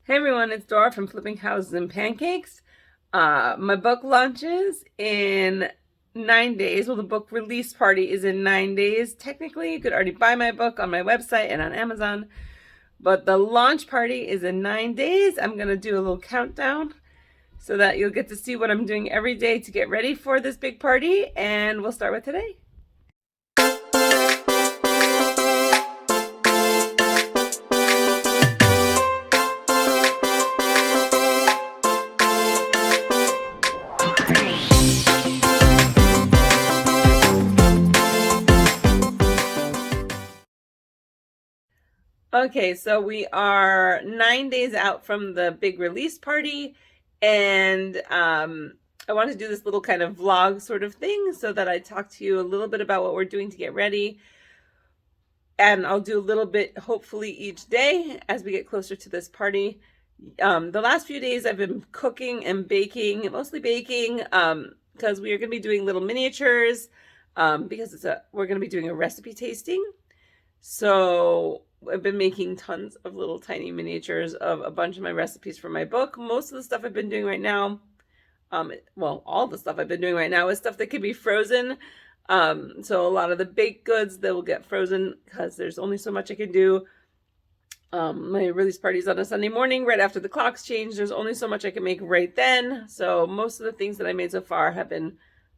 Hey everyone, it's Dora from Flipping Houses and Pancakes. My book launches in 9 days. Well, the book release party is in 9 days. Technically, you could already buy my book on my website and on Amazon, but the launch party is in 9 days. I'm going to do a little countdown so that you'll get to see what I'm doing every day to get ready for this big party, and we'll start with today. Okay, so we are 9 days out from the big release party, and I want to do this little kind of vlog sort of thing so that I talk to you a little bit about what we're doing to get ready. And I'll do a little bit, hopefully, each day as we get closer to this party. The last few days I've been cooking and baking, mostly baking, because we are going to be doing little miniatures, because we're going to be doing a recipe tasting. So I've been making tons of little tiny miniatures of a bunch of my recipes for my book. Most of the stuff I've been doing right now, well, all the stuff I've been doing right now is stuff that can be frozen. So a lot of the baked goods that will get frozen because there's only so much I can do. My release party's on a Sunday morning right after the clocks change. There's only so much I can make right then. So most of the things that I made so far have been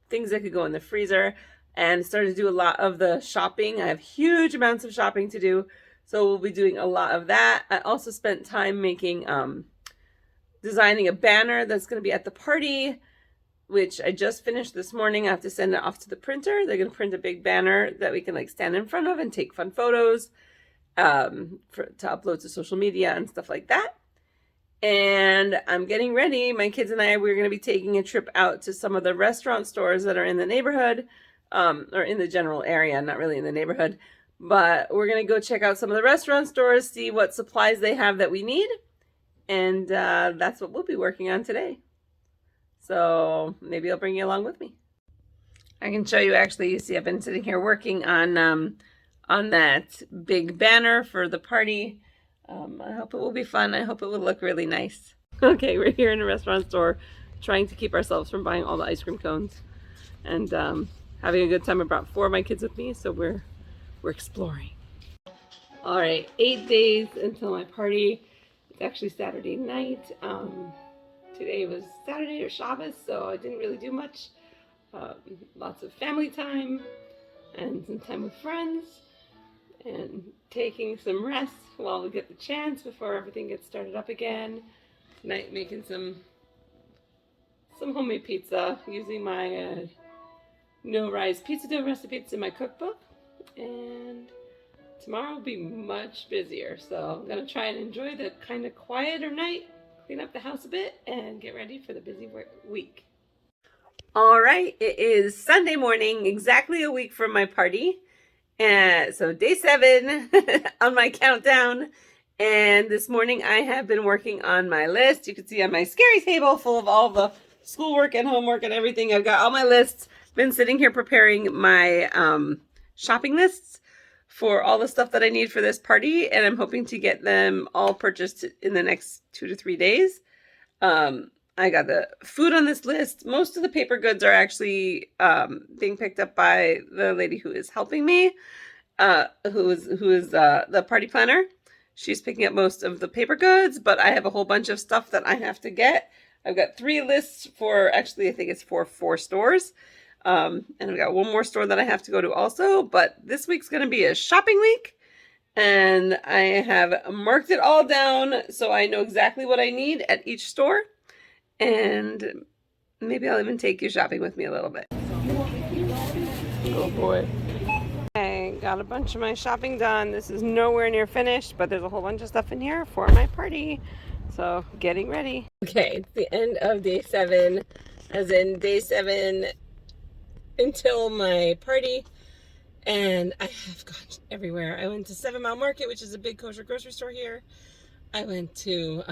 things that could go in the freezer, and started to do a lot of the shopping. I have huge amounts of shopping to do, so we'll be doing a lot of that. I also spent time making, designing a banner that's going to be at the party, which I just finished this morning. I have to send it off to the printer. They're going to print a big banner that we can like stand in front of and take fun photos, to upload to social media and stuff like that. And I'm getting ready. My kids and I, we're going to be taking a trip out to some of the restaurant stores that are in the neighborhood, or in the general area, not really in the neighborhood. But we're going to go check out some of the restaurant stores, see what supplies they have that we need. And that's what we'll be working on today. So maybe I'll bring you along with me. I can show you, actually, you see I've been sitting here working on that big banner for the party. I hope it will be fun. I hope it will look really nice. Okay, we're here in a restaurant store trying to keep ourselves from buying all the ice cream cones, and having a good time. I brought 4 of my kids with me, so we're exploring. All right, 8 days until my party. It's actually Saturday night. Today was Saturday or Shabbos, so I didn't really do much. Lots of family time and some time with friends, and taking some rest while we get the chance before everything gets started up again. Tonight making some homemade pizza using my no rise pizza dough recipe. It's in my cookbook, and tomorrow will be much busier, so I'm gonna try and enjoy the kind of quieter night, clean up the house a bit, and get ready for the busy week. All right, it is Sunday morning, exactly a week from my party. And so day 7 on my countdown. And this morning I have been working on my list. You can see on my scary table full of all the schoolwork and homework and everything. I've got all my lists. Been sitting here preparing my shopping lists for all the stuff that I need for this party, and I'm hoping to get them all purchased in the next 2 to 3 days. I got the food on this list. Most of the paper goods are actually being picked up by the lady who is helping me, who is the party planner. She's picking up most of the paper goods, but I have a whole bunch of stuff that I have to get. I've got 3 lists for, actually I think it's for 4 stores. And I've got 1 more store that I have to go to also, but this week's going to be a shopping week, and I have marked it all down so I know exactly what I need at each store, and maybe I'll even take you shopping with me a little bit. Oh boy. I got a bunch of my shopping done. This is nowhere near finished, but there's a whole bunch of stuff in here for my party, so getting ready. Okay, it's the end of day 7, as in day 7 until my party, and I have gone everywhere. I went to 7 Mile Market, which is a big kosher grocery store here. I went to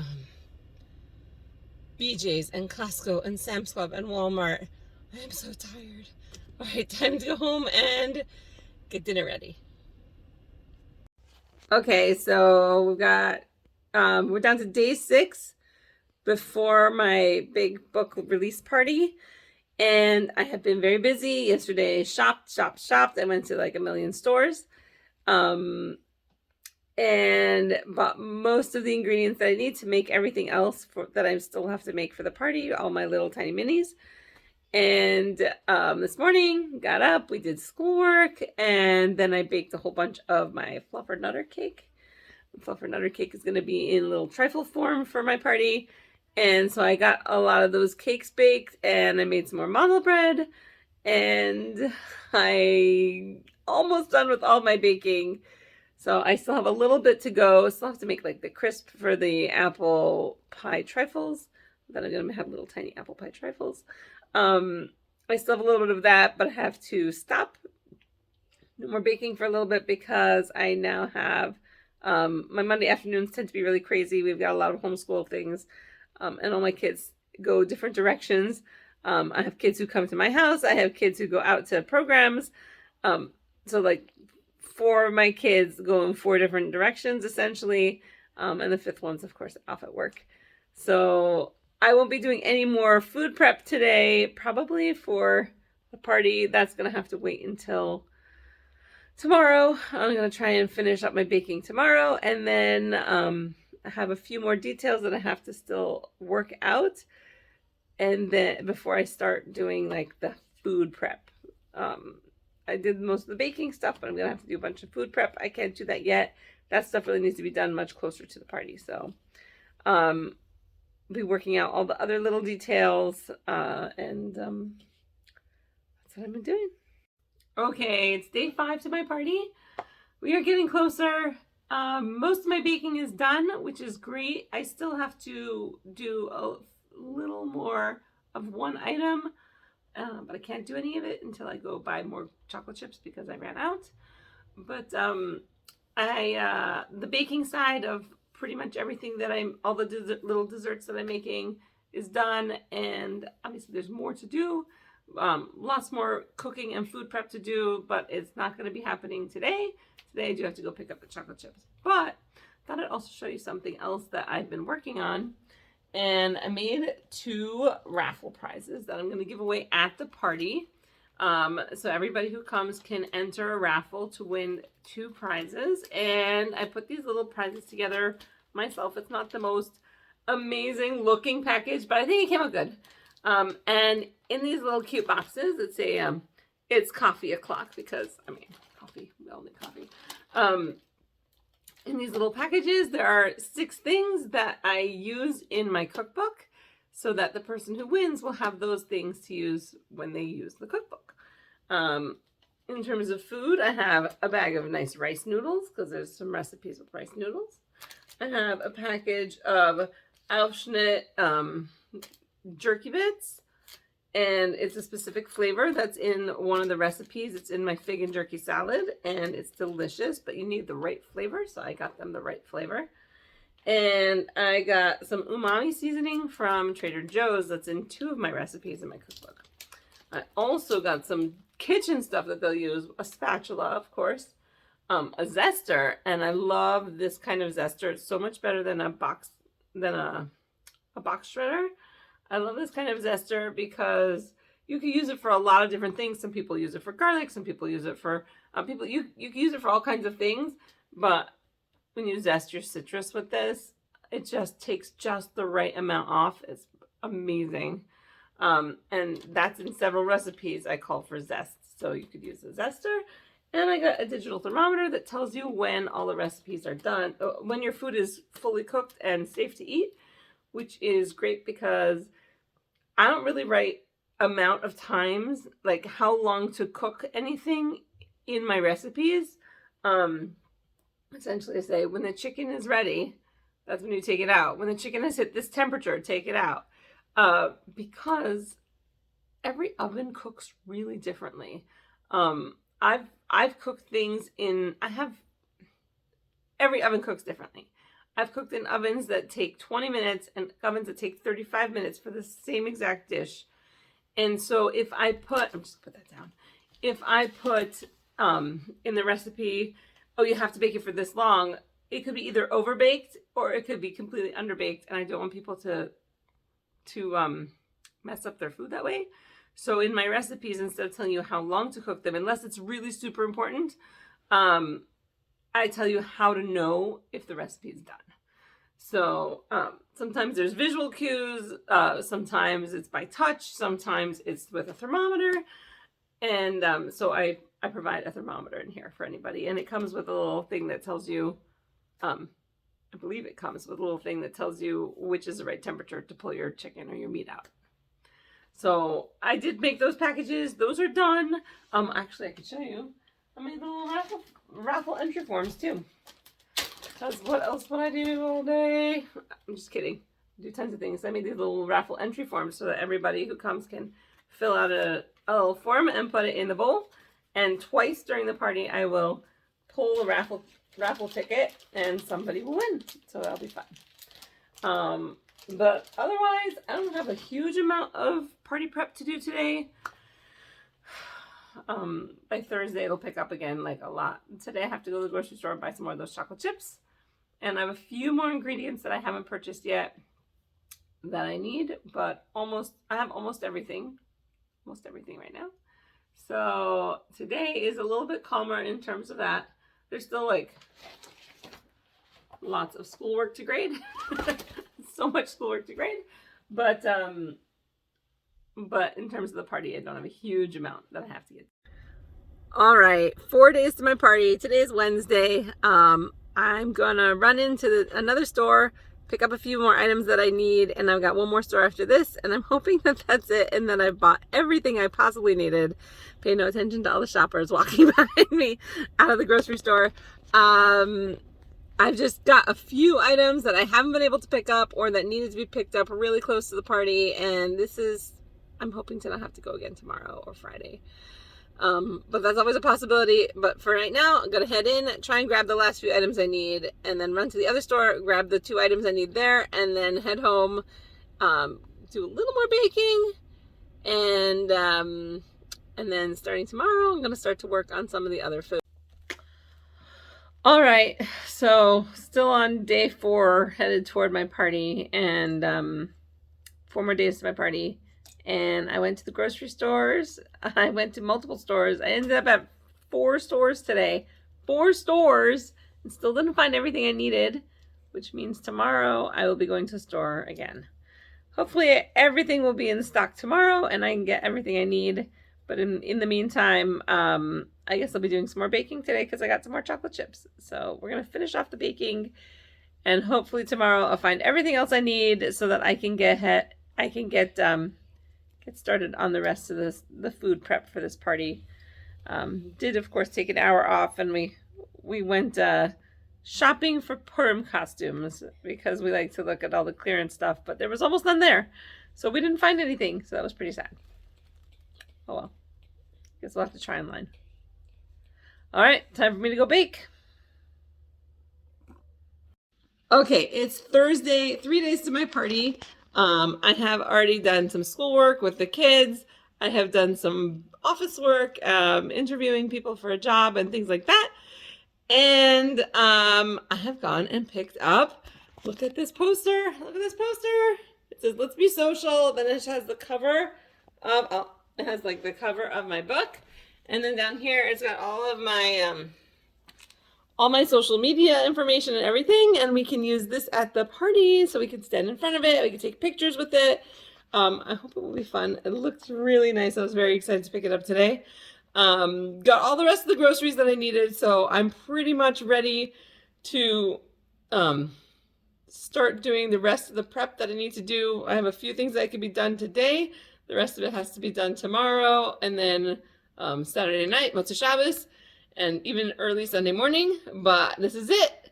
BJ's and Costco and Sam's Club and Walmart. I am so tired. All right, time to go home and get dinner ready. Okay, so we've got We're down to day 6 before my big book release party. And I have been very busy. Yesterday, shopped. I went to like a million stores. And bought most of the ingredients that I need to make everything else that I still have to make for the party, all my little tiny minis. And this morning, got up, we did schoolwork, and then I baked a whole bunch of my fluffer nutter cake. The fluffer nutter cake is going to be in little trifle form for my party. And so I got a lot of those cakes baked, and I made some more model bread, and I almost done with all my baking. So I still have a little bit to go. Still have to make like the crisp for the apple pie trifles. Then I'm going to have little tiny apple pie trifles. I still have a little bit of that, but I have to stop. No more baking for a little bit because I now have, my Monday afternoons tend to be really crazy. We've got a lot of homeschool things, and all my kids go different directions. I have kids who come to my house. I have kids who go out to programs. So like 4 of my kids go in 4 different directions essentially. And the 5th one's of course off at work. So I won't be doing any more food prep today, probably for the party. That's going to have to wait until tomorrow. I'm going to try and finish up my baking tomorrow. And then I have a few more details that I have to still work out. And then before I start doing like the food prep. I did most of the baking stuff, but I'm going to have to do a bunch of food prep. I can't do that yet. That stuff really needs to be done much closer to the party. So I'll be working out all the other little details. And that's what I've been doing. Okay, it's day 5 to my party. We are getting closer. Most of my baking is done, which is great. I still have to do a little more of one item. But I can't do any of it until I go buy more chocolate chips because I ran out. But the baking side of pretty much everything that all the little desserts that I'm making is done. And obviously there's more to do. Lots more cooking and food prep to do, but it's not going to be happening today. Today I do have to go pick up the chocolate chips. But I thought I'd also show you something else that I've been working on. And I made 2 raffle prizes that I'm going to give away at the party. So everybody who comes can enter a raffle to win 2 prizes. And I put these little prizes together myself. It's not the most amazing looking package, but I think it came out good. And in these little cute boxes, it's coffee o'clock because, I mean, coffee, we all need coffee. In these little packages, there are 6 things that I use in my cookbook so that the person who wins will have those things to use when they use the cookbook. In terms of food, I have a bag of nice rice noodles because there's some recipes with rice noodles. I have a package of Aufschnitt jerky bits, and it's a specific flavor that's in one of the recipes. It's in my fig and jerky salad, and it's delicious, but you need the right flavor, so I got them the right flavor. And I got some umami seasoning from Trader Joe's that's in 2 of my recipes in my cookbook. I also got some kitchen stuff that they'll use, a spatula, of course, a zester, and I love this kind of zester. It's so much better than a box shredder. I love this kind of zester because you can use it for a lot of different things. Some people use it for garlic. Some people use it for you can use it for all kinds of things. But when you zest your citrus with this, it just takes just the right amount off. It's amazing. And that's in several recipes I call for zest. So you could use a zester. And I got a digital thermometer that tells you when all the recipes are done, when your food is fully cooked and safe to eat, which is great because I don't really write amount of times, like how long to cook anything in my recipes. Essentially I say when the chicken is ready, that's when you take it out. When the chicken has hit this temperature, take it out. Because every oven cooks really differently. I've cooked things every oven cooks differently. I've cooked in ovens that take 20 minutes and ovens that take 35 minutes for the same exact dish. And so if I put in the recipe, oh, you have to bake it for this long, it could be either overbaked or it could be completely underbaked, and I don't want people to mess up their food that way. So in my recipes, instead of telling you how long to cook them, unless it's really super important, I tell you how to know if the recipe is done. So sometimes there's visual cues, sometimes it's by touch, sometimes it's with a thermometer. And so I provide a thermometer in here for anybody. And it comes with a little thing that tells you, I believe it comes with a little thing that tells you which is the right temperature to pull your chicken or your meat out. So I did make those packages. Those are done. Actually, I could show you. I made the little raffle entry forms too. Because what else would I do all day? I'm just kidding. I do tons of things. I made these little raffle entry forms so that everybody who comes can fill out a little form and put it in the bowl. And twice during the party, I will pull the raffle ticket and somebody will win. So that'll be fun. But otherwise, I don't have a huge amount of party prep to do today. By Thursday, it'll pick up again, like a lot. Today, I have to go to the grocery store and buy some more of those chocolate chips. And I have a few more ingredients that I haven't purchased yet that I need, but I have almost everything right now. So today is a little bit calmer in terms of that. There's still like lots of schoolwork to grade. So much schoolwork to grade. But in terms of the party, I don't have a huge amount that I have to get. All right, 4 days to my party. Today is Wednesday. I'm gonna run into another store, pick up a few more items that I need, and I've got one more store after this, and I'm hoping that that's it, and that I've bought everything I possibly needed. Pay no attention to all the shoppers walking behind me out of the grocery store. I've just got a few items that I haven't been able to pick up or that needed to be picked up really close to the party, and I'm hoping to not have to go again tomorrow or Friday. But that's always a possibility. But for right now, I'm going to head in, try and grab the last few items I need, and then run to the other store, grab the 2 items I need there, and then head home, do a little more baking, and then starting tomorrow, I'm going to start to work on some of the other food. All right, so still on day 4, headed toward my party, and 4 more days to my party. And I went to the grocery stores. I went to multiple stores. I ended up at 4 stores today. 4 stores, and still didn't find everything I needed, which means tomorrow I will be going to the store again. Hopefully everything will be in stock tomorrow and I can get everything I need. But in the meantime, I guess I'll be doing some more baking today because I got some more chocolate chips. So we're going to finish off the baking, and hopefully tomorrow I'll find everything else I need so that I can get started on the rest of the food prep for this party. Did of course take an hour off, and we went shopping for Purim costumes because we like to look at all the clearance stuff, but there was almost none there, so we didn't find anything. So that was pretty sad. Oh well, guess we'll have to try online. All right, time for me to go bake. Okay, it's Thursday, 3 days to my party. I have already done some schoolwork with the kids. I have done some office work, interviewing people for a job and things like that. And I have gone and picked up, look at this poster. Look at this poster. It says, "Let's be social." Then it has the cover of, it has like the cover of my book. And then down here, it's got all of my, all my social media information and everything, and we can use this at the party, so we can stand in front of it, we can take pictures with it. I hope it will be fun. It looks really nice. I was very excited to pick it up today. Got all the rest of the groceries that I needed, so I'm pretty much ready to start doing the rest of the prep that I need to do. I have a few things that can be done today. The rest of it has to be done tomorrow, and then Saturday night, Motzei Shabbos, and even early Sunday morning. But this is it.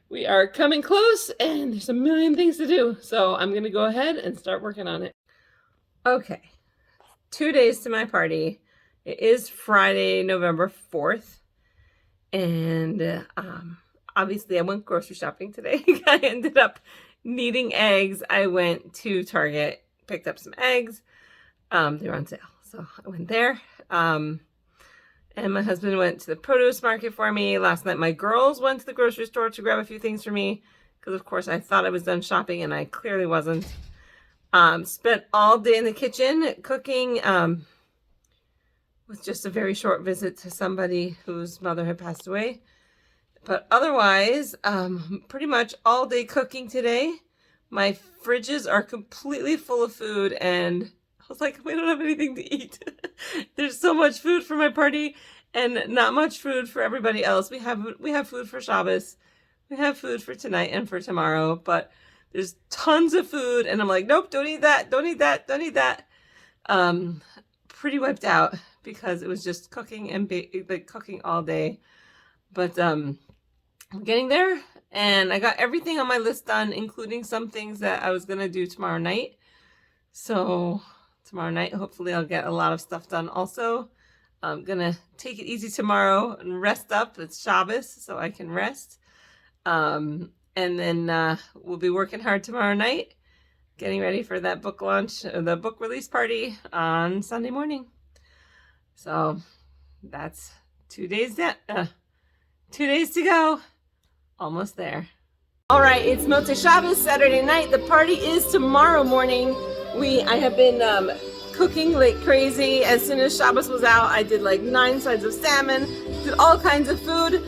We are coming close, and there's a million things to do. So I'm going to go ahead and start working on it. Okay, 2 days to my party. It is Friday, November 4th. And obviously I went grocery shopping today. I ended up needing eggs. I went to Target, picked up some eggs. They were on sale, so I went there. And my husband went to the produce market for me. Last night my girls went to the grocery store to grab a few things for me because of course I thought I was done shopping and I clearly wasn't. Spent all day in the kitchen cooking with just a very short visit to somebody whose mother had passed away. But otherwise, pretty much all day cooking today. My fridges are completely full of food and I was like, we don't have anything to eat. There's so much food for my party and not much food for everybody else. We have food for Shabbos. We have food for tonight and for tomorrow, but there's tons of food and I'm like, nope, don't eat that, don't eat that, don't eat that. Pretty wiped out because it was just cooking and cooking all day. But I'm getting there and I got everything on my list done, including some things that I was going to do tomorrow night. So tomorrow night, hopefully I'll get a lot of stuff done also. I'm going to take it easy tomorrow and rest up. It's Shabbos, so I can rest. And then we'll be working hard tomorrow night, getting ready for that book launch, the book release party on Sunday morning. So that's 2 days, 2 days to go. Almost there. All right, it's Motzei Shabbos, Saturday night. The party is tomorrow morning. I have been cooking like crazy. As soon as Shabbos was out, I did like 9 sides of salmon, did all kinds of food.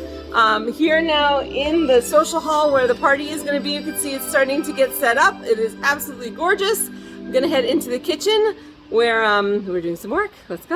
Here now in the social hall where the party is going to be, you can see it's starting to get set up. It is absolutely gorgeous. I'm going to head into the kitchen where we're doing some work. Let's go.